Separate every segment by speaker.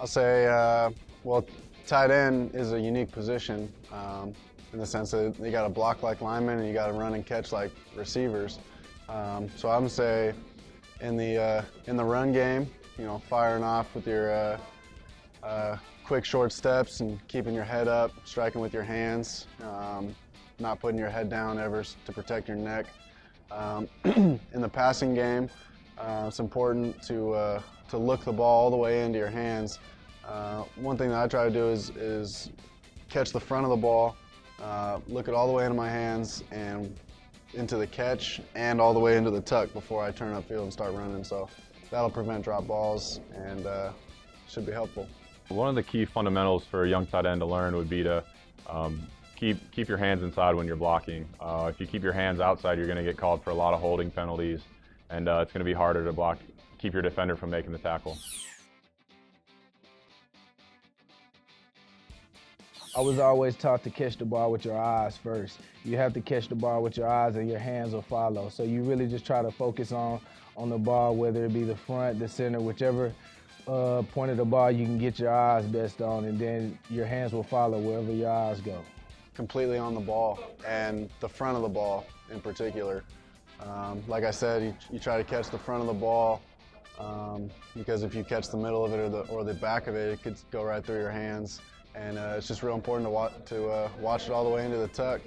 Speaker 1: I'll say, well, tight end is a unique position in the sense that you got to block like linemen and you got to run and catch like receivers. So I'm gonna say in the run game, you know, firing off with your quick short steps and keeping your head up, striking with your hands, not putting your head down ever to protect your neck. In the passing game, it's important to look the ball all the way into your hands. One thing that I try to do is catch the front of the ball, look it all the way into my hands and into the catch and all the way into the tuck before I turn upfield and start running. So that'll prevent drop balls and should be helpful.
Speaker 2: One of the key fundamentals for a young tight end to learn would be to keep your hands inside when you're blocking. If you keep your hands outside, you're going to get called for a lot of holding penalties, and it's going to be harder to keep your defender from making the tackle.
Speaker 3: I was always taught to catch the ball with your eyes first. You have to catch the ball with your eyes and your hands will follow. So you really just try to focus on the ball, whether it be the front, the center, whichever point of the ball you can get your eyes best on, and then your hands will follow wherever your eyes go.
Speaker 1: Completely on the ball, and the front of the ball in particular. Like I said, you try to catch the front of the ball because if you catch the middle of it or the back of it, it could go right through your hands. And it's just real important to watch it all the way into the tuck.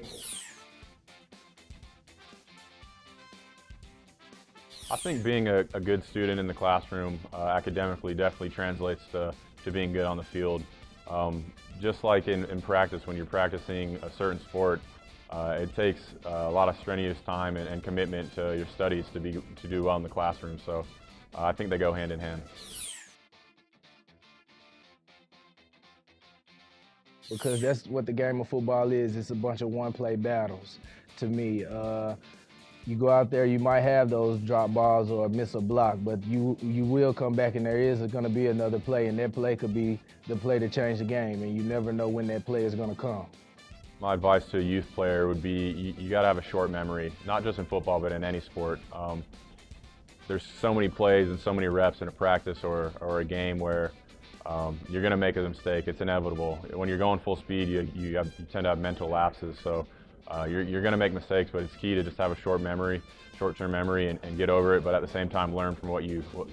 Speaker 2: I think being a good student in the classroom academically definitely translates to being good on the field. Just like in practice, when you're practicing a certain sport, it takes a lot of strenuous time and commitment to your studies to do well in the classroom. So I think they go hand in hand.
Speaker 3: Because that's what the game of football is. It's a bunch of one-play battles to me. You go out there, you might have those drop balls or miss a block, but you will come back and there is going to be another play, and that play could be the play to change the game, and you never know when that play is going to come.
Speaker 2: My advice to a youth player would be you got to have a short memory, not just in football, but in any sport. There's so many plays and so many reps in a practice or a game where you're going to make a mistake. It's inevitable. When you're going full speed, you tend to have mental lapses. So you're going to make mistakes, but it's key to just have a short-term memory, and get over it. But at the same time, learn from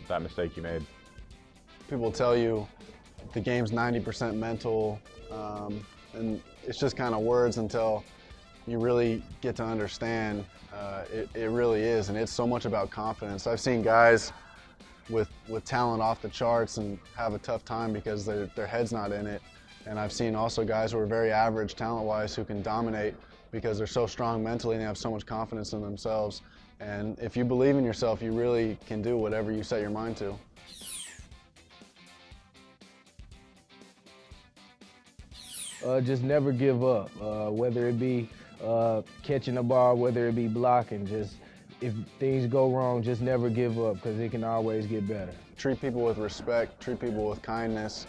Speaker 2: that mistake you made.
Speaker 1: People tell you the game's 90% mental, and it's just kind of words until you really get to understand. It really is, and it's so much about confidence. I've seen guys with talent off the charts and have a tough time because their head's not in it. And I've seen also guys who are very average talent-wise who can dominate because they're so strong mentally and they have so much confidence in themselves. And if you believe in yourself, you really can do whatever you set your mind to.
Speaker 3: Just never give up, whether it be catching the ball, whether it be blocking. Just if things go wrong, just never give up because it can always get better.
Speaker 1: Treat people with respect, treat people with kindness,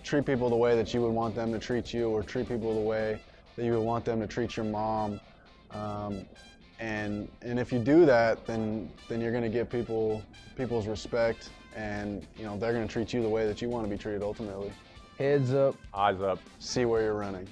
Speaker 1: treat people the way that you would want them to treat you, or treat people the way that you would want them to treat your mom. And if you do that, then you're going to get people's respect, and they're going to treat you the way that you want to be treated ultimately.
Speaker 3: Heads up,
Speaker 2: eyes up,
Speaker 1: see where you're running.